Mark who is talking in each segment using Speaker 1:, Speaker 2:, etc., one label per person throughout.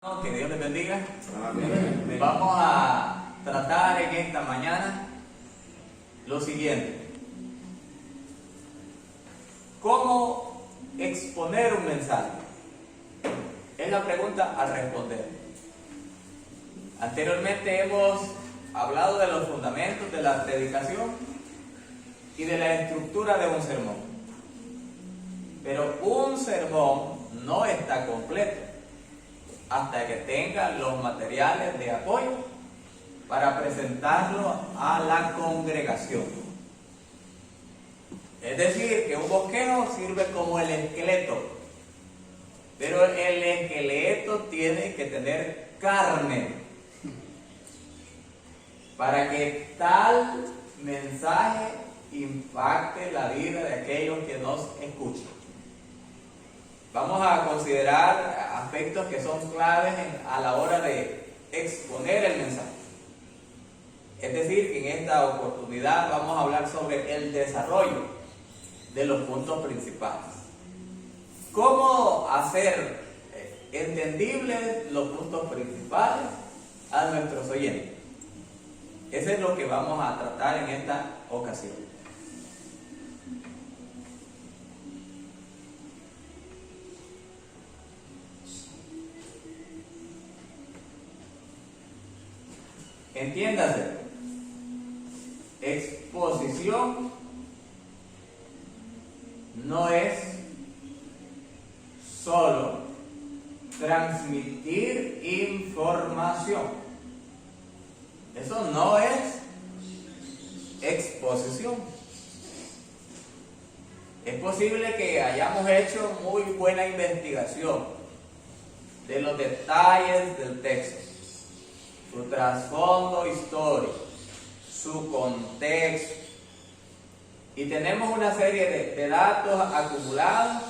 Speaker 1: Que Dios les bendiga.
Speaker 2: Amén.
Speaker 1: Vamos a tratar en esta mañana lo siguiente: ¿cómo exponer un mensaje? Es la pregunta a responder. Anteriormente hemos hablado de los fundamentos de la predicación y de la estructura de un sermón. Pero un sermón no está completo hasta que tenga los materiales de apoyo para presentarlo a la congregación. Es decir, que un bosquejo sirve como el esqueleto, pero el esqueleto tiene que tener carne para que tal mensaje impacte la vida de aquellos que nos escuchan. Vamos a considerar aspectos que son claves a la hora de exponer el mensaje. Es decir, que en esta oportunidad vamos a hablar sobre el desarrollo de los puntos principales. ¿Cómo hacer entendibles los puntos principales a nuestros oyentes? Eso es lo que vamos a tratar en esta ocasión. Entiéndase, exposición no es solo transmitir información. Eso no es exposición. Es posible que hayamos hecho muy buena investigación de los detalles del texto, su trasfondo histórico, su contexto, y tenemos una serie de datos acumulados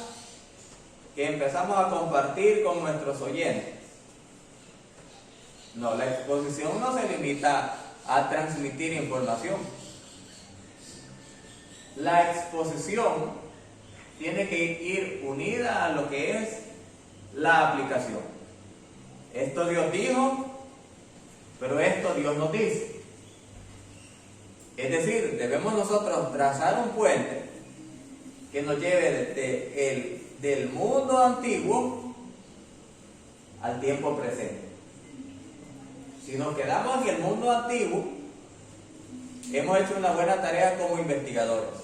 Speaker 1: que empezamos a compartir con nuestros oyentes. No, la exposición no se limita a transmitir información. La exposición tiene que ir unida a lo que es la aplicación. Esto Dios dijo, pero esto Dios nos dice. Es decir, debemos nosotros trazar un puente que nos lleve del mundo antiguo al tiempo presente. Si nos quedamos en el mundo antiguo, hemos hecho una buena tarea como investigadores.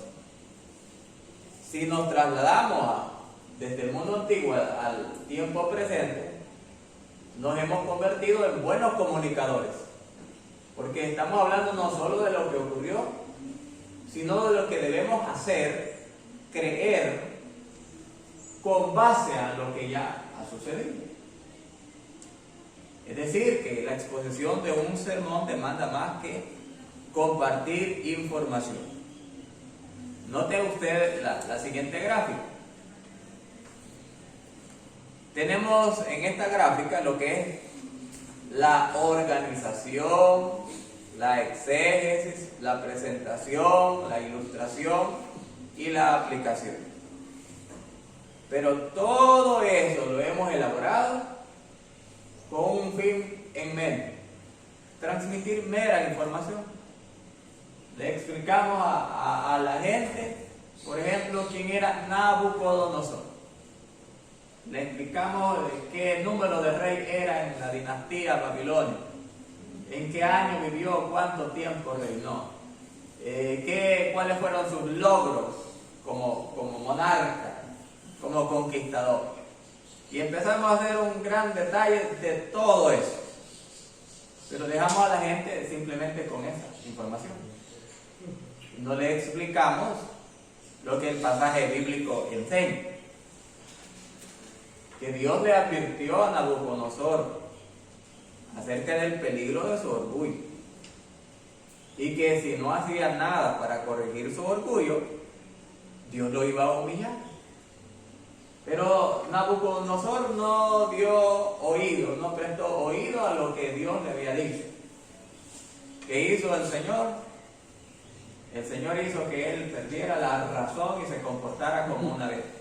Speaker 1: Si nos trasladamos desde el mundo antiguo al tiempo presente, nos hemos convertido en buenos comunicadores, porque estamos hablando no solo de lo que ocurrió, sino de lo que debemos hacer, creer, con base a lo que ya ha sucedido. Es decir, que la exposición de un sermón demanda más que compartir información. Note usted la siguiente gráfica. Tenemos en esta gráfica lo que es la organización, la exégesis, la presentación, la ilustración y la aplicación. Pero todo eso lo hemos elaborado con un fin en mente: transmitir mera información. Le explicamos a la gente, por ejemplo, quién era Nabucodonosor. Le explicamos qué número de rey era en la dinastía babilonia, en qué año vivió, cuánto tiempo reinó, cuáles fueron sus logros como monarca, como conquistador. Y empezamos a hacer un gran detalle de todo eso, pero dejamos a la gente simplemente con esa información. No le explicamos lo que el pasaje bíblico enseña, que Dios le advirtió a Nabucodonosor acerca del peligro de su orgullo, y que si no hacía nada para corregir su orgullo, Dios lo iba a humillar. Pero Nabucodonosor no dio oído, no prestó oído a lo que Dios le había dicho. ¿Qué hizo el Señor? El Señor hizo que él perdiera la razón y se comportara como una bestia,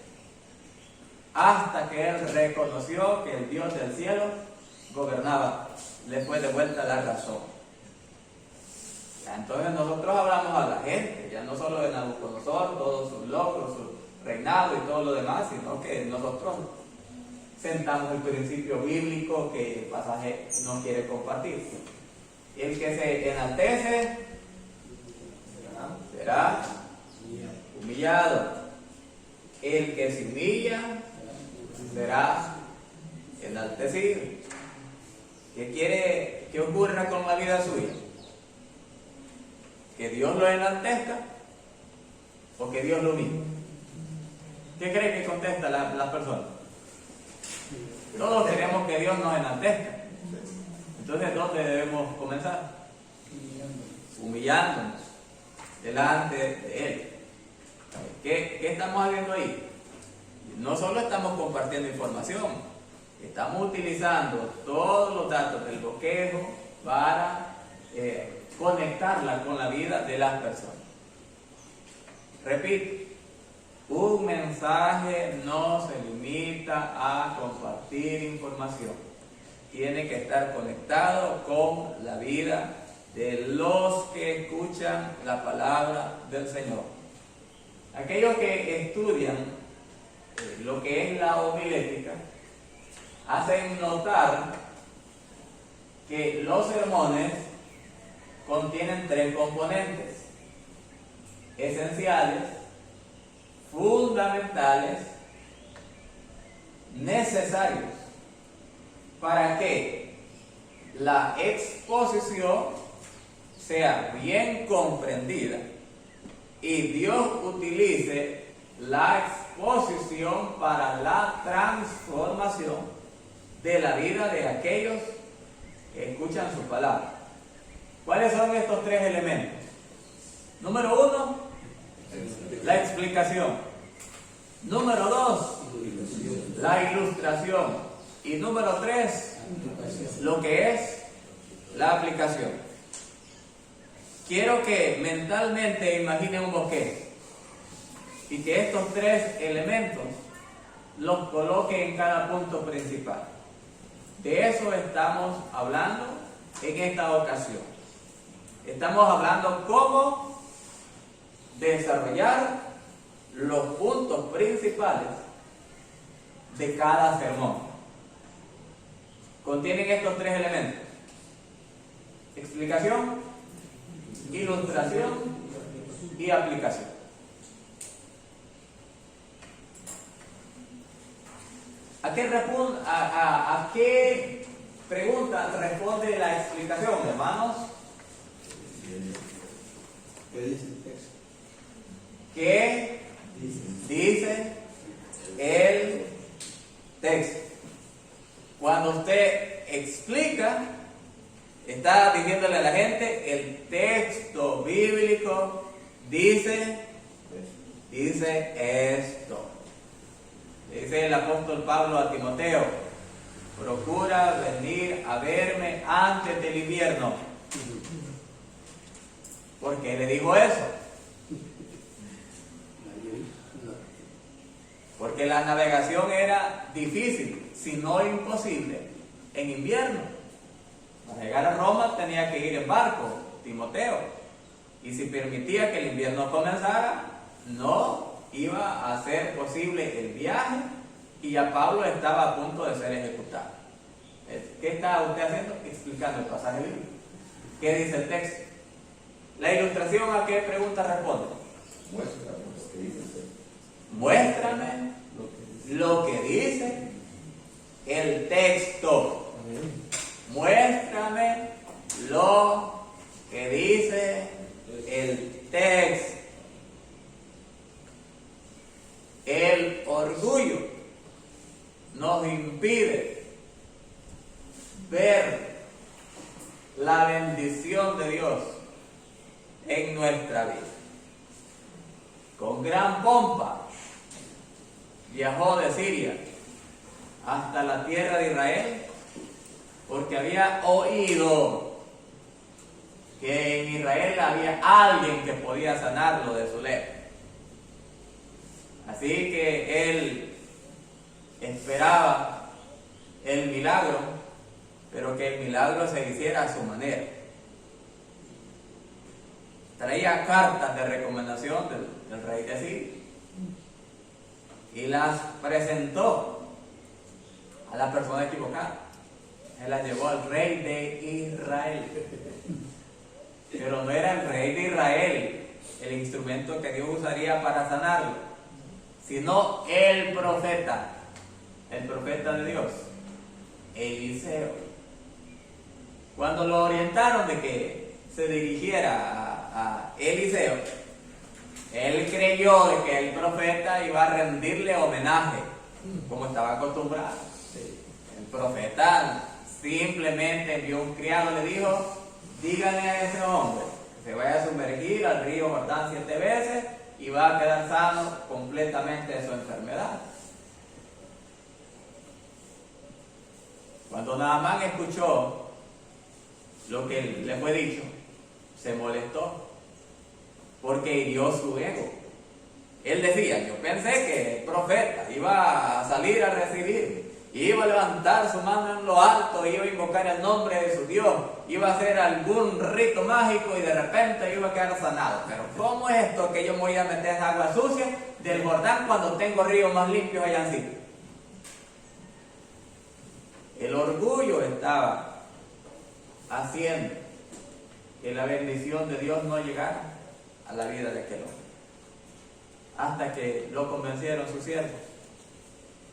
Speaker 1: hasta que él reconoció que el Dios del cielo gobernaba, le fue devuelta la razón. Ya, entonces nosotros hablamos a la gente, ya no solo de Nabucodonosor, todos sus logros, su reinado y todo lo demás, sino que nosotros sentamos el principio bíblico que el pasaje nos quiere compartir. El que se enaltece será humillado. El que se humilla será enaltecido. ¿Qué quiere que ocurra con la vida suya? ¿Que Dios lo enaltezca o que Dios lo humille? ¿Qué cree que contesta las personas? Todos queremos que Dios nos enaltezca. Entonces, ¿dónde debemos comenzar? Humillándonos delante de Él. ¿Qué estamos haciendo ahí? No solo estamos compartiendo información, estamos utilizando todos los datos del bosquejo para conectarla con la vida de las personas. Repito, un mensaje no se limita a compartir información. Tiene que estar conectado con la vida de los que escuchan la palabra del Señor. Aquellos que estudian lo que es la homilética hacen notar que los sermones contienen 3 componentes esenciales, fundamentales, necesarios para que la exposición sea bien comprendida y Dios utilice la exposición para la transformación de la vida de aquellos que escuchan su palabra. ¿Cuáles son estos 3 elementos? Número 1, la explicación. Número 2, la ilustración. Y número 3, lo que es la aplicación. Quiero que mentalmente imaginen un bosquejo y que estos 3 elementos los coloque en cada punto principal. De eso estamos hablando en esta ocasión. Estamos hablando cómo desarrollar los puntos principales de cada sermón. Contienen estos 3 elementos: explicación, ilustración y aplicación. ¿A qué pregunta responde la explicación, hermanos?
Speaker 2: ¿Qué dice el texto?
Speaker 1: ¿Qué dice el texto? Cuando usted explica, está diciéndole a la gente, el texto bíblico dice esto. Dice el apóstol Pablo a Timoteo: procura venir a verme antes del invierno. ¿Por qué le dijo eso? Porque la navegación era difícil, si no imposible, en invierno. Para llegar a Roma tenía que ir en barco, Timoteo. Y si permitía que el invierno comenzara, no iba a ser posible el viaje y ya Pablo estaba a punto de ser ejecutado. ¿Qué está usted haciendo? Explicando el pasaje bíblico. ¿Qué dice el texto? ¿La ilustración a qué pregunta responde? Muéstrame lo que dice el texto. Muéstrame lo que dice el texto. El orgullo nos impide ver la bendición de Dios en nuestra vida. Con gran pompa viajó de Siria hasta la tierra de Israel porque había oído que en Israel había alguien que podía sanarlo de su lepra. Así que él esperaba el milagro, pero que el milagro se hiciera a su manera. Traía cartas de recomendación del rey de Asiria y las presentó a la persona equivocada. Él las llevó al rey de Israel, pero no era el rey de Israel el instrumento que Dios usaría para sanarlo, sino el profeta de Dios, Eliseo. Cuando lo orientaron de que se dirigiera a Eliseo, él creyó de que el profeta iba a rendirle homenaje, como estaba acostumbrado. El profeta simplemente envió un criado y le dijo: díganle a ese hombre que se vaya a sumergir al río Jordán 7 veces y va a quedar sano completamente de su enfermedad. Cuando Naamán escuchó lo que le fue dicho, se molestó porque hirió su ego. Él decía: yo pensé que el profeta iba a salir a recibir, iba a levantar su mano en lo alto, iba a invocar el nombre de su Dios, iba a hacer algún rito mágico y de repente iba a quedar sanado. Pero ¿cómo es esto que yo me voy a meter en agua sucia del Jordán cuando tengo ríos más limpios allá en sí? El orgullo estaba haciendo que la bendición de Dios no llegara a la vida de aquel hombre, hasta que lo convencieron sus siervos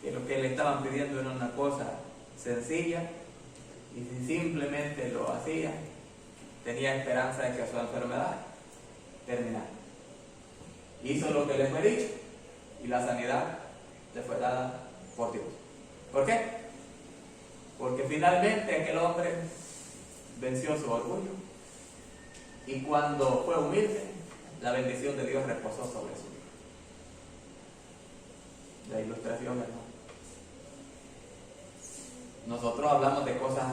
Speaker 1: que lo que le estaban pidiendo era una cosa sencilla, y si simplemente lo hacía, tenía esperanza de que su enfermedad terminara. Hizo lo que le fue dicho y la sanidad le fue dada por Dios. ¿Por qué? Porque finalmente aquel hombre venció su orgullo, y cuando fue humilde, la bendición de Dios reposó sobre su vida. La ilustración, hermano. Nosotros hablamos de cosas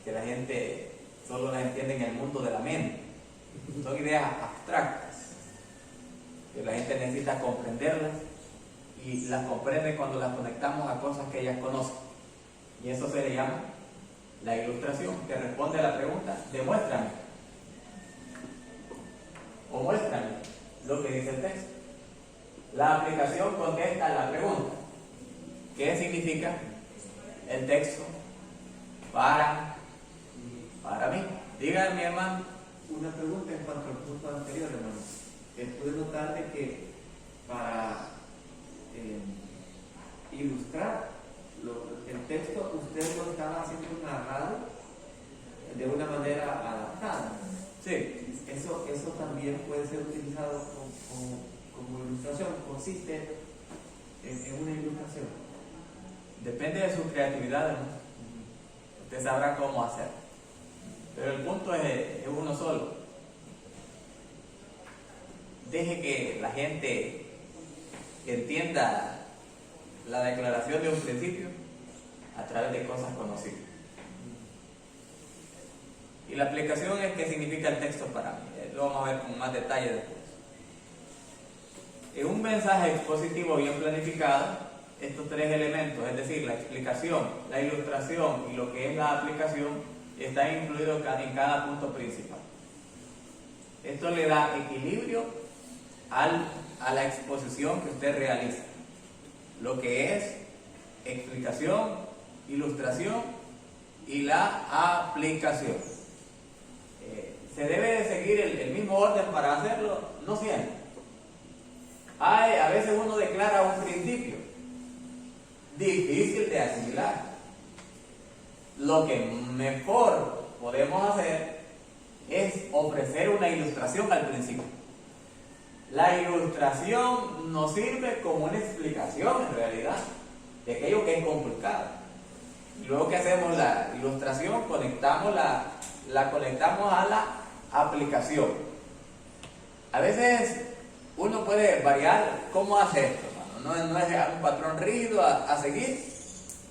Speaker 1: que la gente solo las entiende en el mundo de la mente. Son ideas abstractas que la gente necesita comprenderlas, y las comprende cuando las conectamos a cosas que ellas conocen. Y eso se le llama la ilustración, que responde a la pregunta: demuéstrame o muéstrame lo que dice el texto. La aplicación contesta a la pregunta: ¿qué significa el texto para mí? Dígame, mi hermano.
Speaker 2: Una pregunta en cuanto al punto anterior, hermano. Pude notar de que para ilustrar el texto, usted lo estaba haciendo narrado de una manera adaptada.
Speaker 1: Sí.
Speaker 2: Eso también puede ser utilizado como ilustración. Consiste en una ilustración.
Speaker 1: Depende de su creatividad, hermano. Usted sabrá cómo hacer. Pero el punto es uno solo. Deje que la gente entienda la declaración de un principio a través de cosas conocidas. Y la aplicación es qué significa el texto para mí. Lo vamos a ver con más detalle después. En un mensaje expositivo bien planificado, estos tres elementos, es decir, la explicación, la ilustración y lo que es la aplicación, están incluidos en cada punto principal. Esto le da equilibrio a la exposición que usted realiza. Lo que es explicación, ilustración y la aplicación. Se debe de seguir el mismo orden para hacerlo, no siempre. A veces uno declara un principio difícil de asimilar. Lo que mejor podemos hacer es ofrecer una ilustración al principio. La ilustración nos sirve como una explicación en realidad de aquello que es complicado. Y luego que hacemos la ilustración, la conectamos a la aplicación. A veces uno puede variar cómo hacer esto, hermano. No es un patrón rígido a seguir,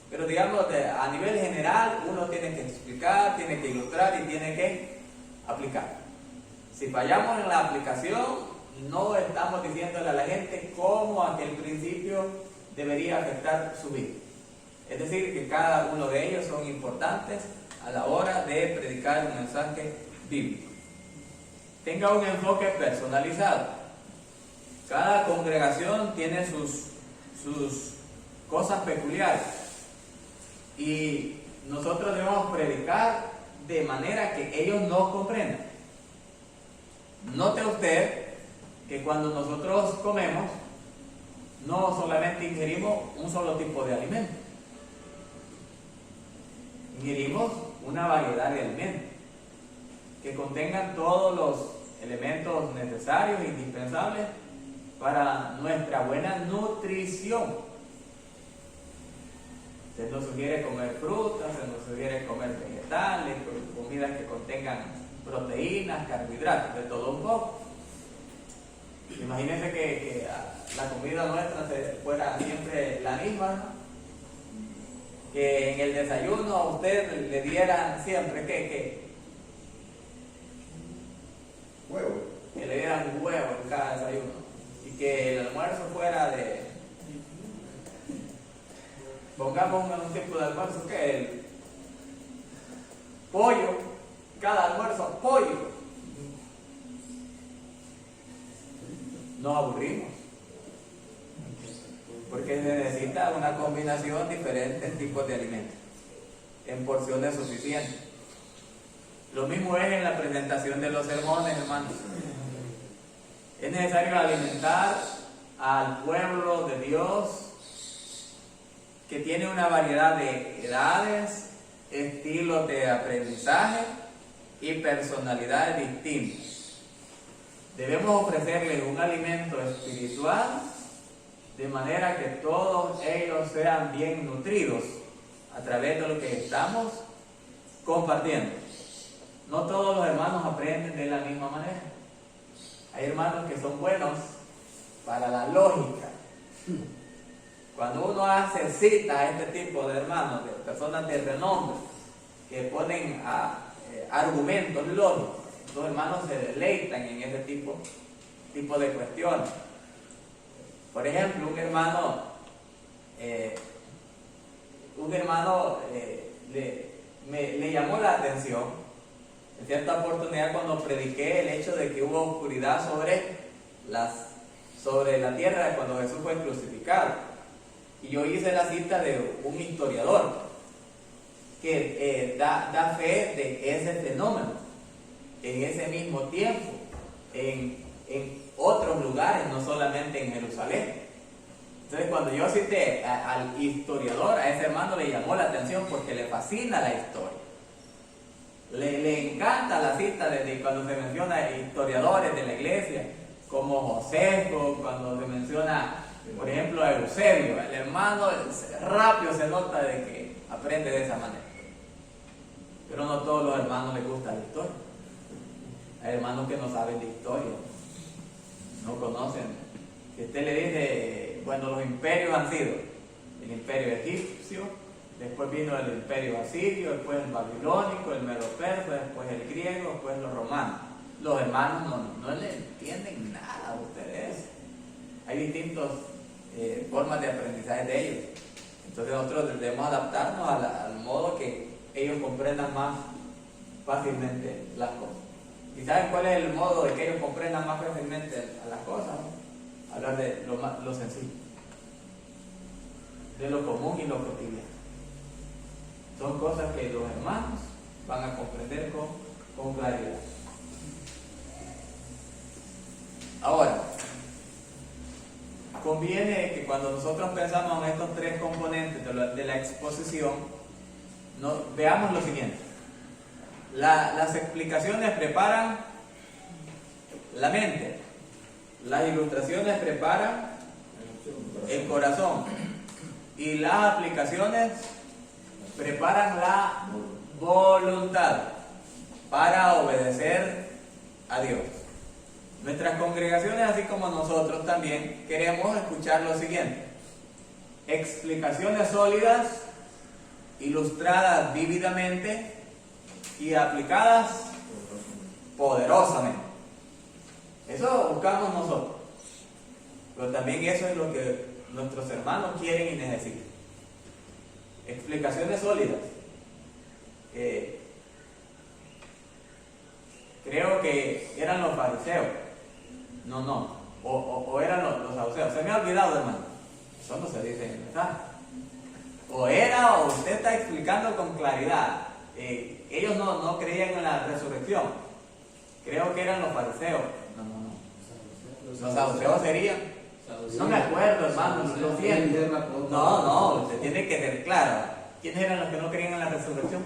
Speaker 1: pero digamos a nivel general uno tiene que explicar, tiene que ilustrar y tiene que aplicar. Si fallamos en la aplicación, no estamos diciéndole a la gente cómo aquel principio debería afectar su vida. Es decir, que cada uno de ellos son importantes a la hora de predicar un mensaje bíblico. Tenga un enfoque personalizado. Cada congregación tiene sus cosas peculiares y nosotros debemos predicar de manera que ellos nos comprendan. Note usted que cuando nosotros comemos, no solamente ingerimos un solo tipo de alimento, ingerimos una variedad de alimentos que contengan todos los elementos necesarios e indispensables para nuestra buena nutrición. Se nos sugiere comer frutas, se nos sugiere comer vegetales, comidas que contengan proteínas, carbohidratos, de todo un poco. Imagínense que la comida nuestra fuera siempre la misma, ¿no? Que en el desayuno a usted le dieran siempre ¿qué?
Speaker 3: Huevo.
Speaker 1: Que le dieran huevo en cada desayuno y que el almuerzo fuera de, pongamos un tipo de almuerzo que el pollo, cada almuerzo pollo. Nos aburrimos porque se necesita una combinación de diferentes tipos de alimentos en porciones suficientes. Lo mismo es en la presentación de los sermones, hermanos. Es necesario alimentar al pueblo de Dios que tiene una variedad de edades, estilos de aprendizaje y personalidades distintas. Debemos ofrecerles un alimento espiritual de manera que todos ellos sean bien nutridos a través de lo que estamos compartiendo. No todos los hermanos aprenden de la misma manera. Hay hermanos que son buenos para la lógica. Cuando uno hace cita a este tipo de hermanos, de personas de renombre, que ponen argumentos lógicos, los hermanos se deleitan en ese tipo de cuestiones. Por ejemplo, un hermano le llamó la atención en cierta oportunidad cuando prediqué el hecho de que hubo oscuridad sobre la tierra cuando Jesús fue crucificado. Y yo hice la cita de un historiador que da fe de ese fenómeno en ese mismo tiempo, en otros lugares, no solamente en Jerusalén. Entonces, cuando yo cité al historiador, a ese hermano le llamó la atención porque le fascina la historia. Le encanta la cita de cuando se menciona historiadores de la iglesia, como Josefo, cuando se menciona, por ejemplo, a Eusebio. El hermano rápido se nota de que aprende de esa manera. Pero no todos los hermanos les gusta la historia. Hay hermanos que no saben de historia, no conocen. Si usted le dice, bueno, los imperios han sido el imperio egipcio, después vino el imperio asirio, después el babilónico, el medo-persa, después el griego, después los romanos. Los hermanos no le entienden nada a ustedes. Hay distintas formas de aprendizaje de ellos. Entonces nosotros debemos adaptarnos al modo que ellos comprendan más fácilmente las cosas. ¿Y saben cuál es el modo de que ellos comprendan más fácilmente las cosas? Hablar de lo sencillo, de lo común y lo cotidiano. Son cosas que los hermanos van a comprender con claridad. Ahora, conviene que cuando nosotros pensamos en estos tres componentes de la exposición, veamos lo siguiente. Las explicaciones preparan la mente, las ilustraciones preparan el corazón y las aplicaciones preparan la voluntad para obedecer a Dios. Nuestras congregaciones, así como nosotros también, queremos escuchar lo siguiente: explicaciones sólidas, ilustradas vívidamente y aplicadas poderosamente. Eso buscamos nosotros, pero también eso es lo que nuestros hermanos quieren y necesitan. explicaciones sólidas. Creo que eran los fariseos. No. O eran los saduceos. Se me ha olvidado, hermano. Eso no se dice en el mensaje. O era, o usted está explicando con claridad. Ellos no creían en la resurrección. Creo que eran los fariseos. No. Los saduceos serían. No me acuerdo, hermano. Lo siento. No. Usted tiene que ser claro. ¿Quiénes eran los que no creían en la resurrección?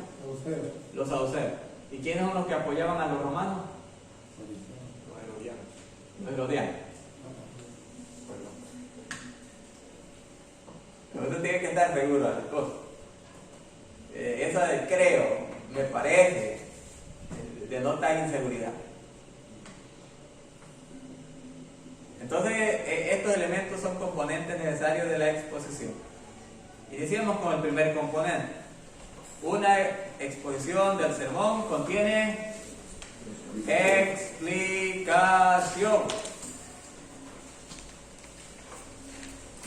Speaker 1: Los saduceos. ¿Y quiénes son los que apoyaban a los romanos? Los herodianos. Usted tiene que estar seguro de las cosas. Esa de creo, me parece, denota inseguridad. Entonces, estos elementos son componentes necesarios de la exposición. Y decíamos con el primer componente. Una exposición del sermón contiene explicación.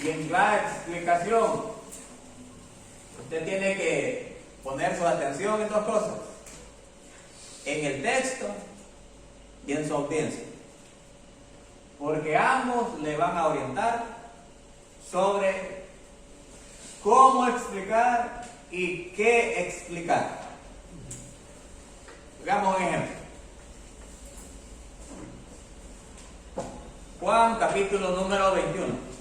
Speaker 1: Y en la explicación, usted tiene que poner su atención en dos cosas: en el texto y en su audiencia, porque ambos le van a orientar sobre cómo explicar y qué explicar. Hagamos un ejemplo. Juan capítulo número 21.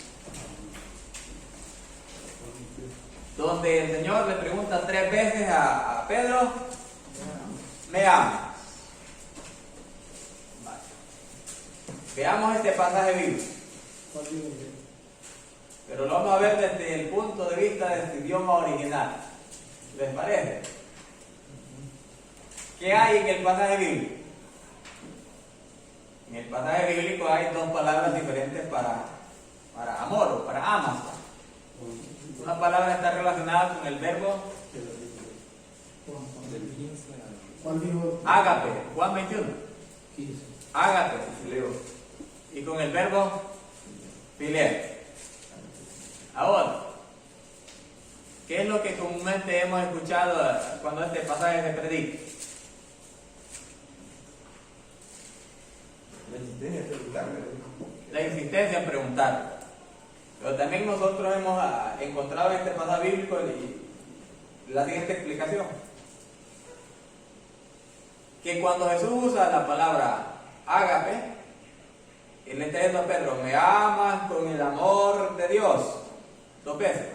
Speaker 1: Donde el Señor le pregunta 3 veces a Pedro: ¿me amas? Vale. Veamos este pasaje bíblico. Pero lo vamos a ver desde el punto de vista de su idioma original. ¿Les parece? ¿Qué hay en el pasaje bíblico? En el pasaje bíblico hay 2 palabras diferentes para amor o para amas. Una palabra está relacionada con el verbo ágape, Juan 21. Ágape, y con el verbo fileo. Ahora, ¿qué es lo que comúnmente hemos escuchado cuando este pasaje se predica? La insistencia en preguntar. Pero también nosotros hemos encontrado en este pasaje bíblico la siguiente explicación: que cuando Jesús usa la palabra ágape, él le está diciendo a Pedro: me amas con el amor de Dios. 2 veces.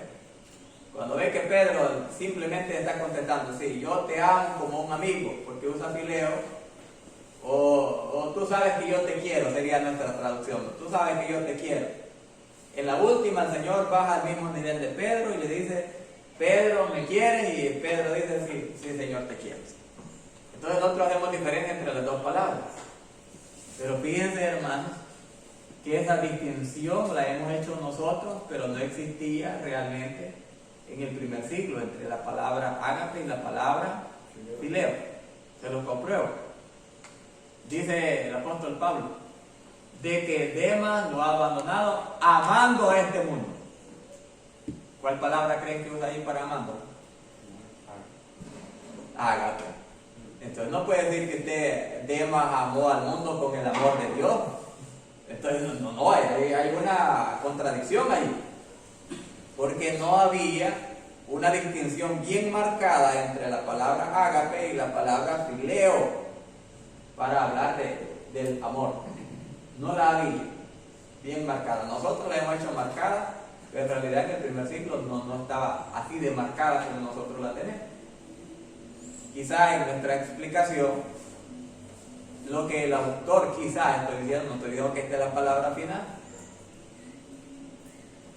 Speaker 1: Cuando ve que Pedro simplemente está contestando: sí, yo te amo como un amigo, porque usa fileo, o tú sabes que yo te quiero, sería nuestra traducción. Tú sabes que yo te quiero. En la última, el Señor baja al mismo nivel de Pedro y le dice: Pedro, ¿me quieres? Y Pedro dice: sí, Señor, te quiero. Entonces nosotros hacemos diferencia entre las 2 palabras. Pero fíjense, hermanos, que esa distinción la hemos hecho nosotros, pero no existía realmente en el primer siglo entre la palabra ágape y la palabra fileo. Se los compruebo. Dice el apóstol Pablo: de que Demas lo ha abandonado amando a este mundo. ¿Cuál palabra creen que usa ahí para amando? Ágape. Entonces no puede decir que usted Demas amó al mundo con el amor de Dios. Entonces no hay una contradicción ahí, porque no había una distinción bien marcada entre la palabra ágape y la palabra fileo para hablar del amor. No la había bien marcada. Nosotros la hemos hecho marcada, pero en realidad en el primer siglo no estaba así de marcada como nosotros la tenemos. Quizá en nuestra explicación, lo que el autor, estoy diciendo, no estoy diciendo que esta es la palabra final,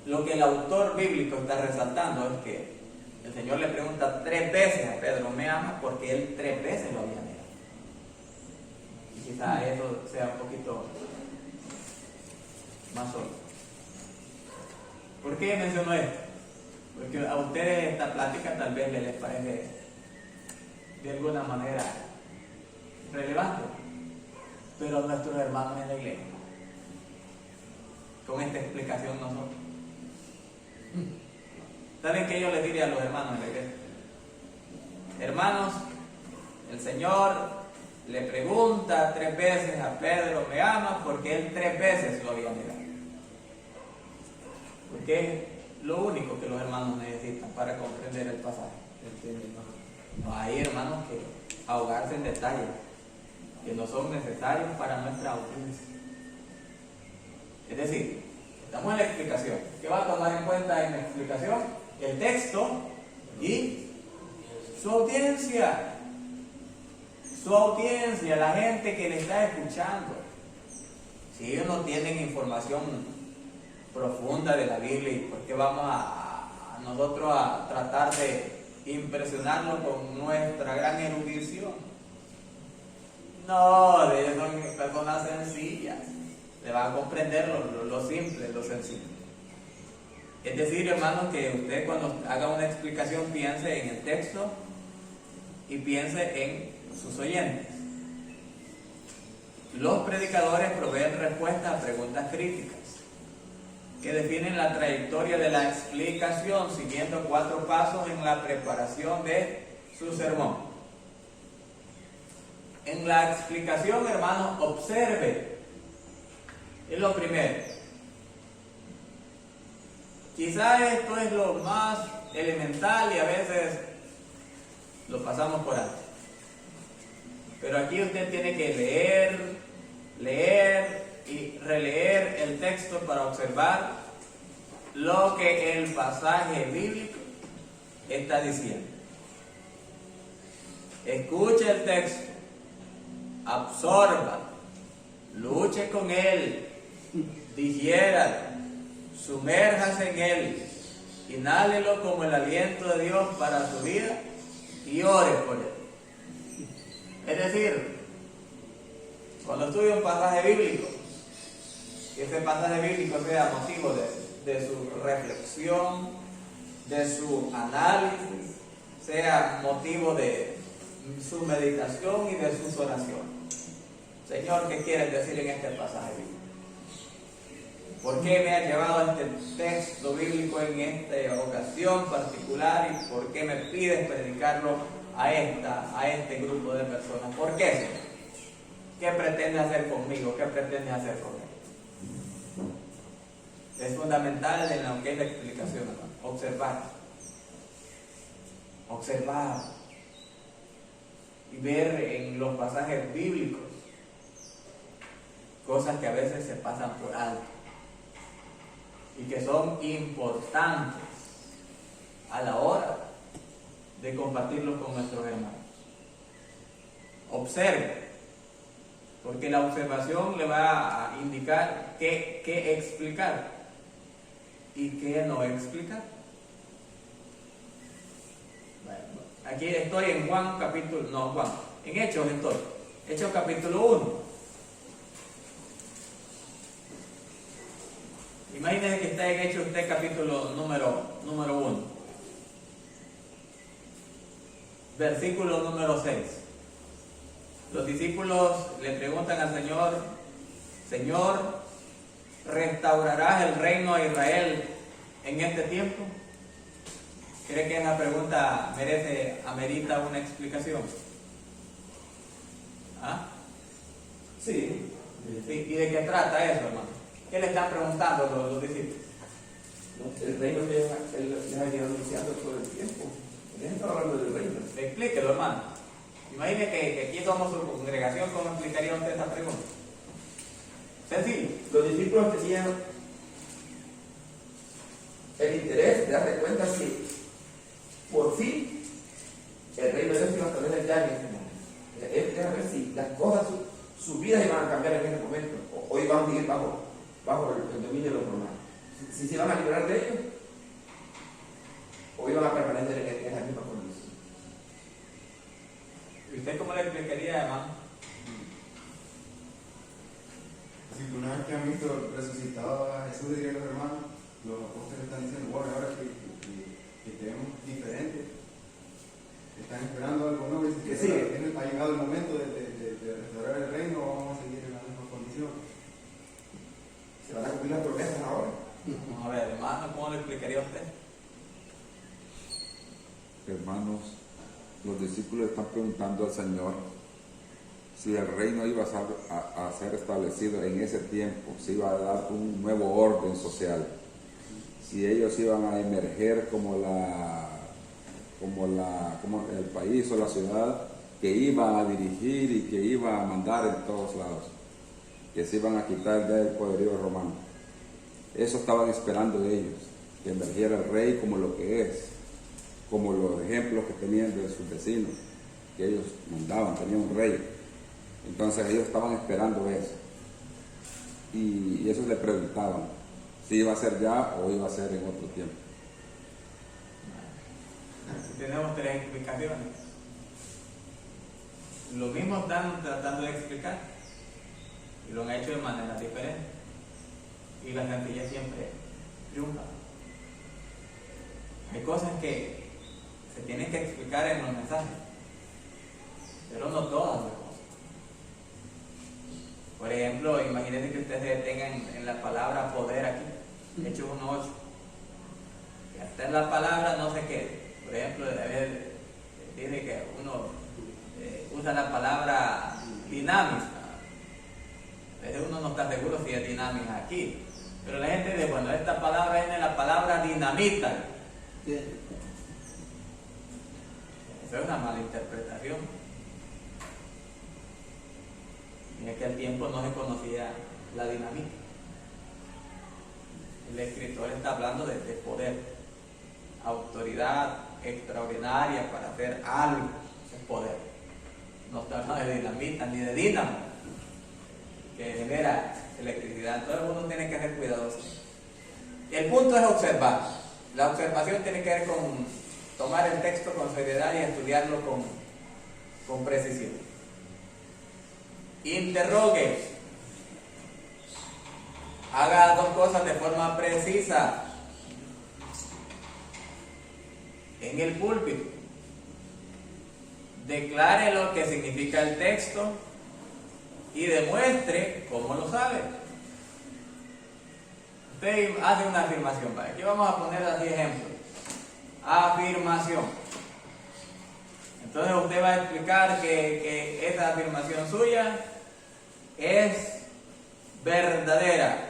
Speaker 1: lo que el autor bíblico está resaltando es que el Señor le pregunta 3 veces a Pedro: ¿me amas? Porque él 3 veces lo había negado. Y quizá eso sea un poquito más solo. ¿Por qué menciono esto? Porque a ustedes esta plática tal vez les parece de alguna manera relevante, pero nuestros hermanos en la iglesia, con esta explicación nosotros, ¿Saben qué yo les diría a los hermanos en la iglesia? Hermanos, el Señor le pregunta 3 veces a Pedro, ¿me amas? Porque él 3 veces lo había negado. Porque es lo único que los hermanos necesitan para comprender el pasaje. No hay hermanos que ahogarse en detalles que no son necesarios para nuestra audiencia. Es decir, estamos en la explicación. ¿Qué va a tomar en cuenta en la explicación? El texto y su audiencia. Su audiencia, la gente que le está escuchando. Si ellos no tienen información profunda de la Biblia, ¿y por qué vamos a nosotros a tratar de impresionarlos con nuestra gran erudición? No, ellos son personas sencillas. Le van a comprender lo simple, lo sencillo. Es decir, hermanos, que usted cuando haga una explicación piense en el texto y piense en sus oyentes. Los predicadores proveen respuestas a preguntas críticas que definen la trayectoria de la explicación siguiendo 4 pasos en la preparación de su sermón. En la explicación, hermanos, observe. Es lo primero. Quizás esto es lo más elemental y a veces lo pasamos por alto. Pero aquí usted tiene que leer y releer el texto para observar lo que el pasaje bíblico está diciendo. Escuche el texto, absorba, luche con él, digiéralo, sumérjase en él, inhálelo como el aliento de Dios para su vida y ore por él. Es decir, cuando estudie un pasaje bíblico, que ese pasaje bíblico sea motivo de su reflexión, de su análisis, sea motivo de su meditación y de sus oraciones. Señor, ¿qué quieres decir en este pasaje bíblico? ¿Por qué me has llevado a este texto bíblico en esta ocasión particular y por qué me pides predicarlo a este grupo de personas? ¿Por qué, Señor? ¿Qué pretendes hacer conmigo? ¿Qué pretendes hacer conmigo? Es fundamental en lo que es la explicación, hermano. Observar y ver en los pasajes bíblicos cosas que a veces se pasan por alto y que son importantes a la hora de compartirlos con nuestros hermanos. Observe, porque la observación le va a indicar qué explicar y qué no explicar. Bueno, aquí estoy en en Hechos estoy. Hechos capítulo 1. Imagínense que está en Hechos usted capítulo número 1. Versículo número 6. Los discípulos le preguntan al Señor, Señor, ¿restaurarás el reino a Israel en este tiempo? ¿Cree que esa pregunta amerita una explicación? ¿Ah?
Speaker 2: Sí.
Speaker 1: ¿Y de qué trata eso, hermano? ¿Qué le están preguntando los discípulos?
Speaker 2: El reino que él les ha venido anunciando todo el tiempo. Él está hablando del reino.
Speaker 1: Explíquelo, hermano. Imagine que aquí somos su congregación, ¿cómo explicaría usted esa pregunta? Sencillo.
Speaker 2: Los discípulos tenían el interés de darse cuenta si por fin el reino de Dios iba a establecer ya en este momento. Él quería ver si las cosas, sus vidas iban a cambiar en este momento, o iban a vivir bajo el dominio de los romanos. Si se iban a liberar de ellos, o iban a permanecer en esa misma condición.
Speaker 1: ¿Y usted cómo le explicaría, hermano?
Speaker 3: Si una vez que han visto resucitado a Jesús, dirían los hermanos, los apóstoles están diciendo, bueno, ahora que te vemos diferente, están esperando algo nuevo, y dicen que sí, ha llegado el momento de restaurar el reino, o vamos a seguir en la misma condición. Se van a cumplir las promesas ahora.
Speaker 1: A ver, hermano, ¿cómo le explicaría a usted?
Speaker 4: hermanos, los discípulos están preguntando al Señor si el reino iba a ser establecido en ese tiempo, si iba a dar un nuevo orden social, si ellos iban a emerger como el país o la ciudad que iba a dirigir y que iba a mandar en todos lados, que se iban a quitar ya el poderío romano. Eso estaban esperando ellos, que emergiera el rey como lo que es, como los ejemplos que tenían de sus vecinos, que ellos mandaban, tenían un rey. Entonces ellos estaban esperando eso. Y ellos le preguntaban si iba a ser ya o iba a ser en otro tiempo.
Speaker 1: Tenemos tres explicaciones. Lo mismo están tratando de explicar y lo han hecho de manera diferente. Y la sencillez siempre triunfa. Hay cosas que se tienen que explicar en los mensajes, pero no todas las cosas. Por ejemplo, imagínense que ustedes se detengan en la palabra poder aquí, Hechos 1:8. Que hasta en la palabra no se quede. Por ejemplo, a veces dice que uno usa la palabra dinámica. A veces uno no está seguro si es dinámica aquí. Pero la gente dice, bueno, esta palabra viene de la palabra dinamita. Eso es una mala interpretación. En aquel tiempo no se conocía la dinamita. El escritor está hablando de poder, autoridad extraordinaria para hacer algo, es poder. No está hablando de dinamita ni de dínamo, que genera electricidad. Todo el mundo tiene que ser cuidadoso. El punto es observar. La observación tiene que ver con tomar el texto con seriedad y estudiarlo con precisión. Interrogue. Haga dos cosas de forma precisa. En el púlpito, declare lo que significa el texto y demuestre cómo lo sabe. Usted hace una afirmación, ¿vale? Aquí vamos a poner así ejemplos. Afirmación. Entonces usted va a explicar que esa afirmación suya es verdadera.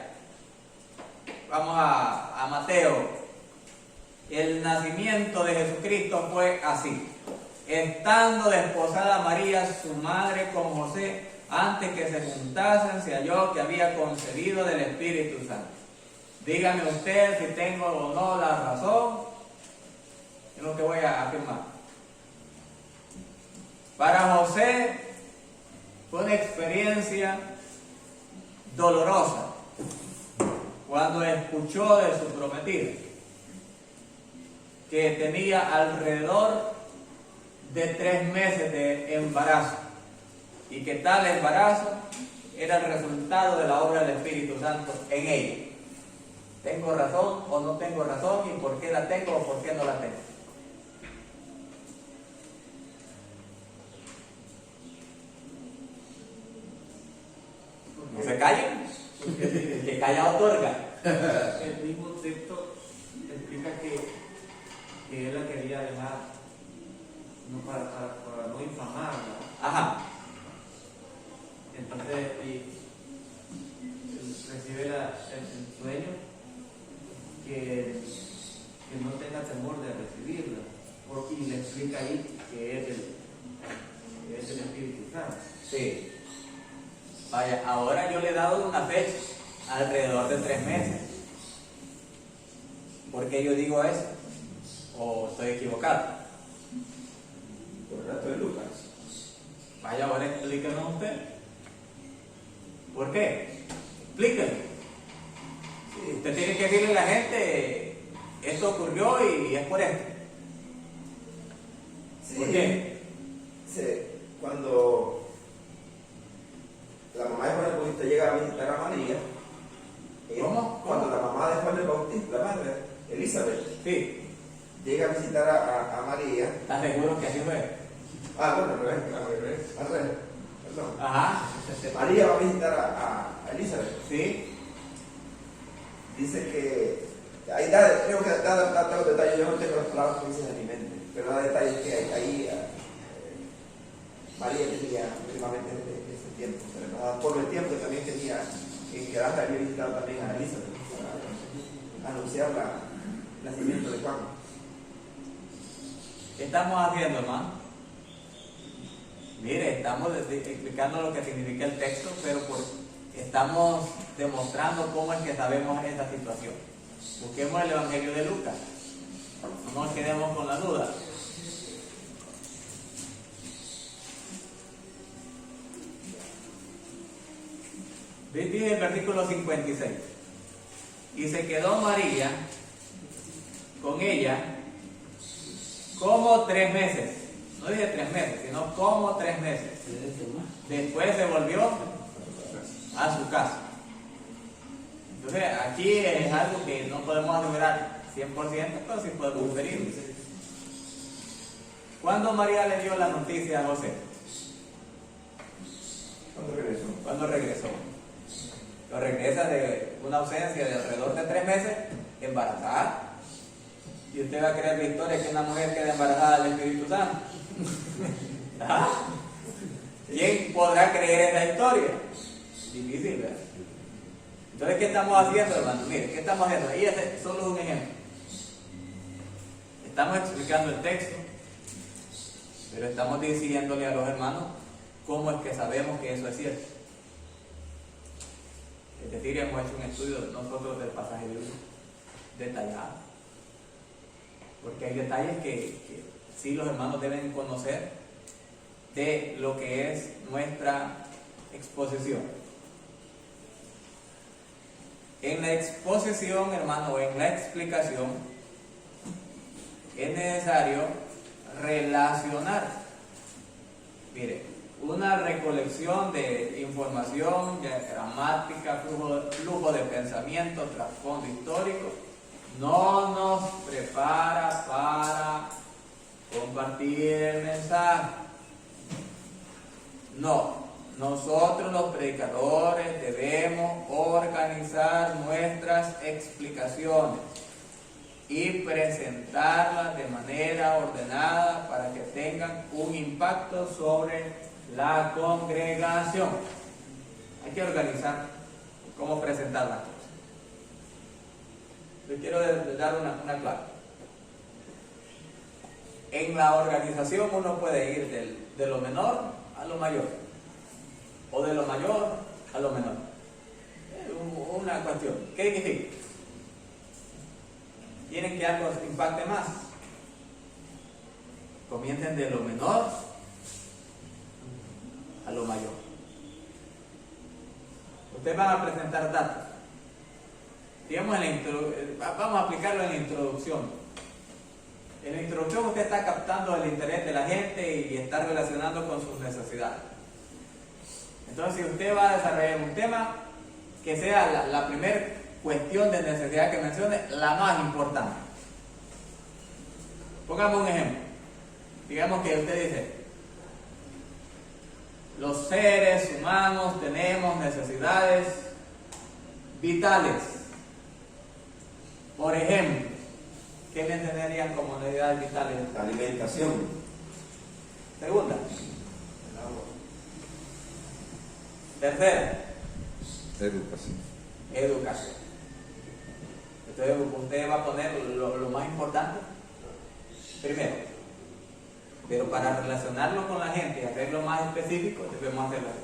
Speaker 1: Vamos a Mateo. El nacimiento de Jesucristo fue así. Estando desposada María, su madre, con José, antes que se juntasen, se halló que había concebido del Espíritu Santo. Dígame usted si tengo o no la razón en lo que voy a afirmar. Para José fue una experiencia dolorosa cuando escuchó de su prometida, que tenía alrededor de 3 meses de embarazo y que tal embarazo era el resultado de la obra del Espíritu Santo en ella. ¿Tengo razón o no tengo razón? ¿Y por qué la tengo o por qué no la tengo? No se callen, el que calla otorga.
Speaker 5: El mismo texto explica que él la quería dejar no para no infamarla.
Speaker 1: Ajá.
Speaker 5: Entonces recibe el sueño que no tenga temor de recibirla, y le explica ahí que es el Espíritu Santo.
Speaker 1: Sí. Vaya, ahora yo le he dado una fecha, alrededor de 3 meses. ¿Por qué yo digo eso? ¿O estoy equivocado?
Speaker 2: Por el relato de Lucas.
Speaker 1: Vaya, ahora explíquenos usted. ¿Por qué? Explíquenlo. Sí, usted tiene que decirle a la gente, esto ocurrió y es por esto.
Speaker 2: Sí,
Speaker 1: ¿Por qué?
Speaker 2: sí, cuando la mamá de Juan el Bautista llega a visitar a María,
Speaker 1: ¿Cómo?
Speaker 2: Cuando la mamá de Juan el Bautista, la madre, Elizabeth,
Speaker 1: Sí.
Speaker 2: llega a visitar a María.
Speaker 1: ¿Estás seguro que así fue?
Speaker 2: Bueno, al revés, perdón.
Speaker 1: Ajá.
Speaker 2: María va a visitar a Elizabeth.
Speaker 1: Sí.
Speaker 2: Dice que, ahí creo que da los detalles, yo no tengo las palabras que dicen en mi mente. Pero da detalles que ahí María tenía últimamente ese tiempo, ¿verdad? Por el tiempo que también tenía en que Adán había visitado también a Elizabeth para anunciar el nacimiento de Juan.
Speaker 1: ¿Qué estamos haciendo, hermano? Mire, estamos explicando lo que significa el texto, pero estamos demostrando cómo es que sabemos esta situación. Busquemos el Evangelio de Lucas. No nos quedemos con la duda. Dice el versículo 56. Y se quedó María con ella como 3 meses. No dije 3 meses, sino como 3 meses. Después se volvió a su casa. Entonces aquí es algo que no podemos asegurar 100%, pero sí podemos inferir. ¿Cuándo María le dio la noticia a José? ¿Cuándo regresó? Lo regresa de una ausencia de alrededor de 3 meses, embarazada. Y usted va a creer la historia que una mujer queda embarazada del Espíritu Santo. ¿Ah? ¿Quién podrá creer esa historia? Difícil, ¿verdad? Entonces, ¿qué estamos haciendo, hermano? Mire, ¿qué estamos haciendo? Ahí es solo un ejemplo. Estamos explicando el texto, pero estamos diciéndole a los hermanos cómo es que sabemos que eso es cierto. Es decir, hemos hecho un estudio nosotros del pasaje bíblico detallado. Porque hay detalles que sí los hermanos deben conocer de lo que es nuestra exposición. En la exposición, hermano, o en la explicación, es necesario relacionar. Mire, una recolección de información, de gramática, flujo de pensamiento, trasfondo histórico, no nos prepara para compartir el mensaje. No, nosotros los predicadores debemos organizar nuestras explicaciones y presentarlas de manera ordenada para que tengan un impacto sobre la congregación. Hay que organizar cómo presentar las cosas. Les quiero dar una clave. En la organización uno puede ir de lo menor a lo mayor, o de lo mayor a lo menor. Es una cuestión. ¿Qué significa? ¿Quieren que algo impacte más? Comiencen de lo menor a lo mayor. Ustedes van a presentar datos. Digamos, vamos a aplicarlo en la introducción. En la introducción usted está captando el interés de la gente y está relacionando con sus necesidades. Entonces, si usted va a desarrollar un tema, que sea la primera cuestión de necesidad que mencione, la más importante. Pongamos un ejemplo. Digamos que usted dice: los seres humanos tenemos necesidades vitales. Por ejemplo, ¿qué le entenderían como necesidades vitales?
Speaker 2: La alimentación.
Speaker 1: Segunda. Tercera. Educación. Entonces usted va a poner lo más importante primero. Pero para relacionarlo con la gente y hacerlo más específico, debemos hacerlo así.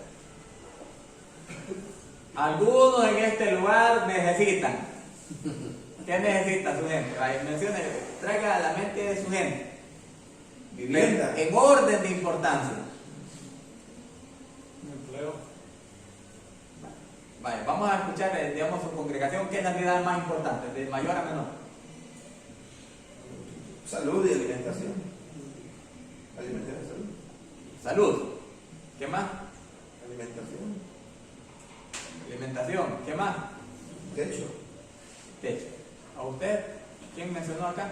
Speaker 1: Algunos en este lugar necesitan. ¿Qué necesita su gente? Mencione, traiga a la mente de su gente. Vivir en orden de importancia.
Speaker 5: Empleo.
Speaker 1: Vale, vamos a escuchar, digamos, su congregación, ¿qué es la necesidad más importante, de mayor a menor?
Speaker 2: Salud y alimentación. Alimentación.
Speaker 1: Salud. ¿Qué más?
Speaker 2: Alimentación.
Speaker 1: Alimentación. ¿Qué más?
Speaker 2: Techo.
Speaker 1: Techo. ¿A usted? ¿Quién mencionó acá?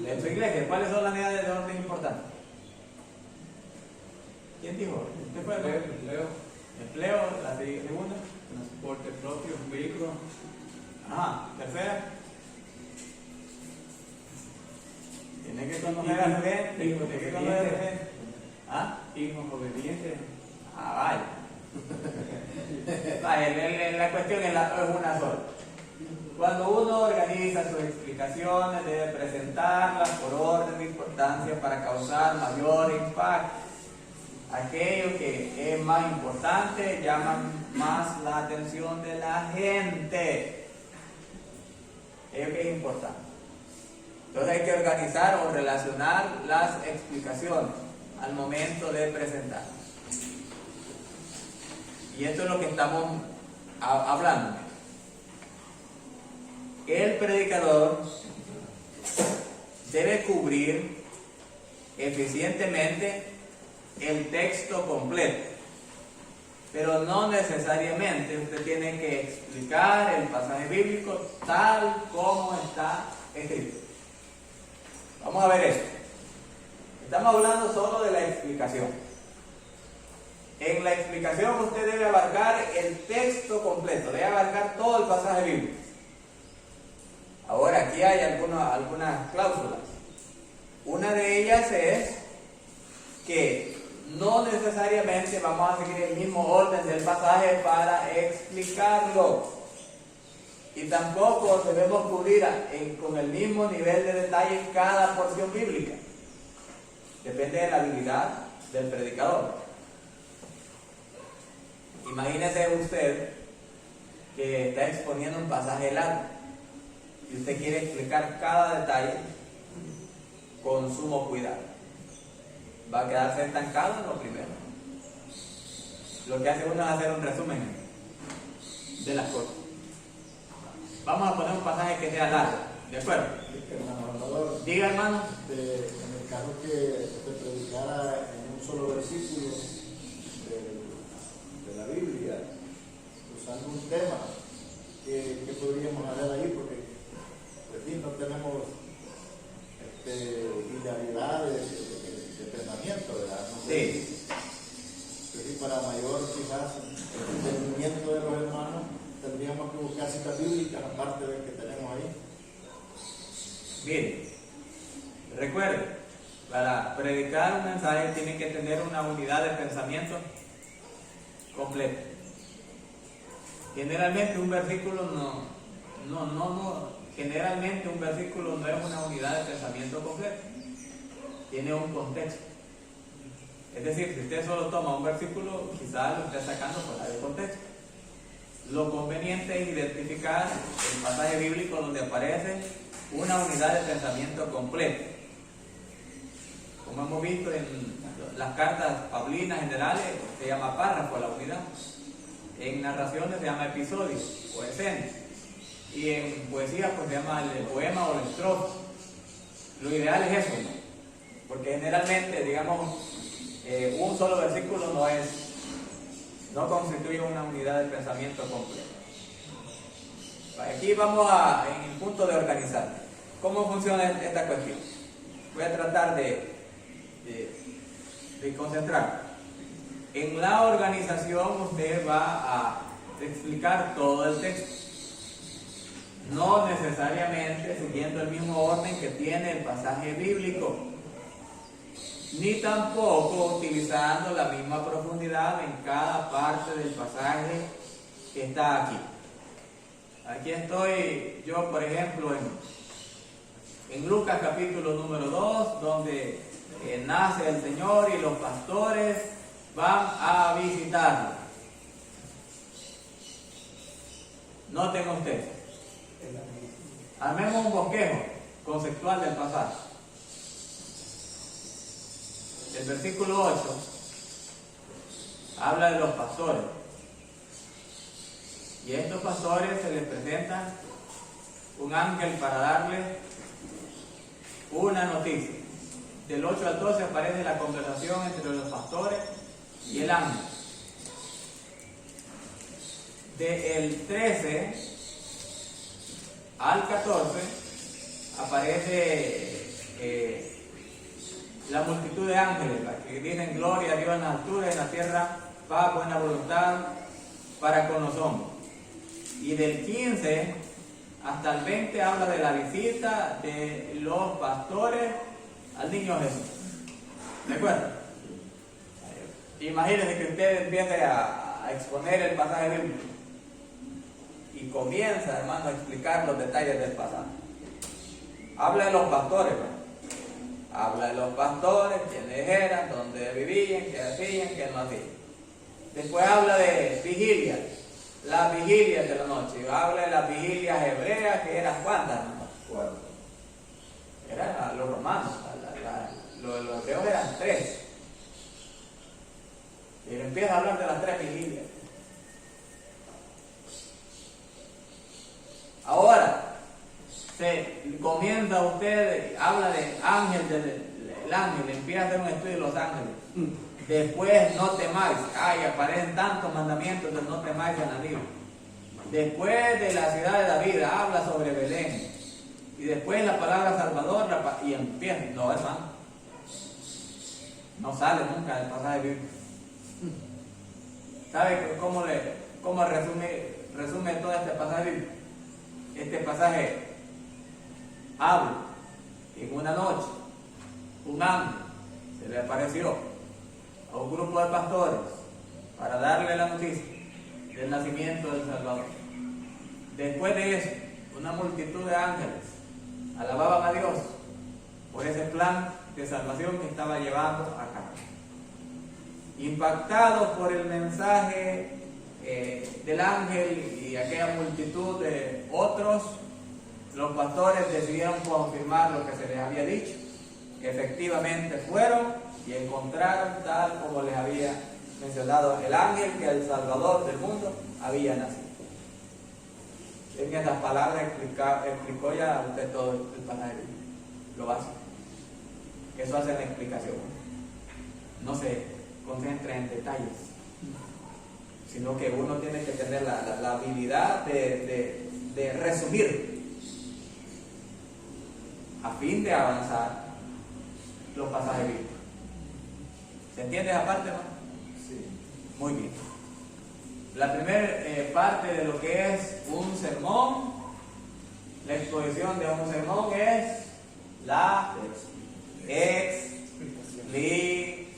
Speaker 1: En su iglesia, ¿cuáles son las necesidades de orden importantes? ¿Quién dijo? ¿Usted fue?
Speaker 5: Empleo.
Speaker 1: Empleo, la segunda.
Speaker 5: Transporte propio, un vehículo.
Speaker 1: Ajá, tercera. Tiene que conocer a su gente, tiene que conocer a su gente. ¿Ah?
Speaker 5: Hijos obedientes.
Speaker 1: Ah, vaya. Vaya, la cuestión es una sola. Cuando uno organiza sus explicaciones, debe presentarlas por orden de importancia para causar mayor impacto. Aquello que es más importante llaman más la atención de la gente. Aquello que es importante. Entonces hay que organizar o relacionar las explicaciones al momento de presentar. Y esto es lo que estamos hablando. El predicador debe cubrir eficientemente el texto completo, pero no necesariamente usted tiene que explicar el pasaje bíblico tal como está escrito. Vamos a ver esto. Estamos hablando solo de la explicación. En la explicación usted debe abarcar el texto completo, debe abarcar todo el pasaje bíblico. Ahora, aquí hay algunas cláusulas. Una de ellas es que no necesariamente vamos a seguir el mismo orden del pasaje para explicarlo. Y tampoco debemos cubrir con el mismo nivel de detalle cada porción bíblica. Depende de la habilidad del predicador. Imagínese usted que está exponiendo un pasaje largo y usted quiere explicar cada detalle con sumo cuidado. Va a quedarse estancado en lo primero. Lo que hace uno es hacer un resumen de las cosas. Vamos a poner un pasaje que sea largo, ¿de acuerdo? Diga, hermano.
Speaker 6: En el caso que se predicara en un solo versículo de la Biblia, usando un tema, que podríamos hacer ahí, porque pues sí, no tenemos hilaridad de pensamiento, ¿verdad? No sé,
Speaker 1: Sí.
Speaker 6: pues sí, para mayor quizás entendimiento de los hermanos, tendríamos que buscar citas bíblicas aparte del que tenemos ahí.
Speaker 1: Mire, recuerde, para predicar un mensaje tiene que tener una unidad de pensamiento completa. Generalmente un versículo generalmente un versículo no es una unidad de pensamiento completa. Tiene un contexto. Es decir, si usted solo toma un versículo, quizás lo esté sacando fuera de contexto. Lo conveniente es identificar el pasaje bíblico donde aparece una unidad de pensamiento completa. Como hemos visto en las cartas paulinas generales, se llama párrafo la unidad. En narraciones se llama episodio o escena. Y en poesía pues se llama el poema o la estrofa. Lo ideal es eso, ¿no? Porque generalmente, digamos, un solo versículo no constituye una unidad de pensamiento completa. Aquí vamos en el punto de organizar. ¿Cómo funciona esta cuestión? Voy a tratar de concentrar. En la organización usted va a explicar todo el texto. No necesariamente siguiendo el mismo orden que tiene el pasaje bíblico, ni tampoco utilizando la misma profundidad en cada parte del pasaje que está aquí. Aquí estoy yo, por ejemplo, en Lucas capítulo número 2, donde nace el Señor y los pastores van a visitarlo. Noten ustedes. Armemos un bosquejo conceptual del pasaje. El versículo 8 habla de los pastores. Y a estos pastores se les presenta un ángel para darles una noticia. Del 8 al 12 aparece la conversación entre los pastores y el ángel. Del 13 al 14 aparece la multitud de ángeles, que dicen gloria a Dios en las alturas, en la tierra paz, buena voluntad para con los hombres. Y del 15 hasta el 20 habla de la visita de los pastores al niño Jesús. ¿De acuerdo? Imagínense que usted empiece a exponer el pasaje bíblico y comienza, hermano, a explicar los detalles del pasaje. Habla de los pastores, ¿no? Habla de los pastores, quiénes eran, dónde vivían, qué hacían, qué no hacían. Después habla de vigilias, las vigilias de la noche. Habla de las vigilias hebreas, que eran cuántas, ¿no?
Speaker 2: 4.
Speaker 1: Eran los romanos, los hebreos eran 3. Y él empieza a hablar de las 3 vigilias. Ahora, se comienza usted, habla de ángel, el ángel, empieza a hacer un estudio de los ángeles. Después, no temáis. Ay, aparecen tantos mandamientos de no temáis en la Biblia. Después de la ciudad de David, habla sobre Belén. Y después la palabra Salvador, y empieza. No, hermano. No sale nunca del pasaje bíblico. ¿Sabe cómo resume todo este pasaje bíblico? Este pasaje habla en una noche, un ángel se le apareció a un grupo de pastores para darle la noticia del nacimiento del Salvador. Después de eso, una multitud de ángeles alababan a Dios por ese plan de salvación que estaba llevando a cabo. Impactados por el mensaje del ángel y aquella multitud de otros, los pastores decidieron confirmar lo que se les había dicho. Efectivamente fueron y encontraron tal como les había mencionado el ángel, que el Salvador del mundo había nacido. En esas palabras explicó ya usted todo el pasaje, lo básico. Eso hace la explicación. No se concentra en detalles, sino que uno tiene que tener la habilidad de resumir a fin de avanzar los pasajes bíblicos. ¿Se entiende esa parte, no?
Speaker 2: Sí.
Speaker 1: Muy bien. La primera parte de lo que es un sermón, la exposición de un sermón es la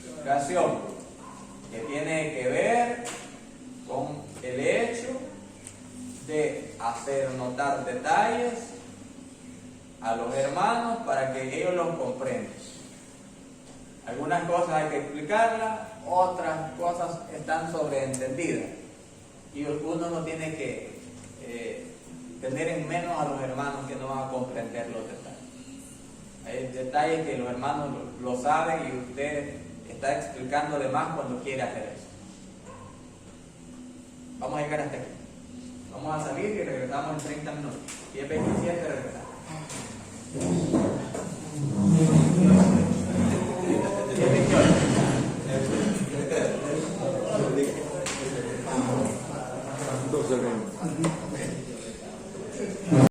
Speaker 1: explicación, que tiene que ver con el hecho de hacer notar detalles a los hermanos para que ellos los comprendan. Algunas cosas hay que explicarlas, otras cosas están sobreentendidas. Y uno no tiene que tener en menos a los hermanos que no van a comprender los detalles. Hay detalles que los hermanos lo saben y usted está explicando de más cuando quiere hacer eso. Vamos a llegar hasta aquí. Vamos a salir y regresamos en 30 minutos. 10:27 regresamos.
Speaker 4: Entonces,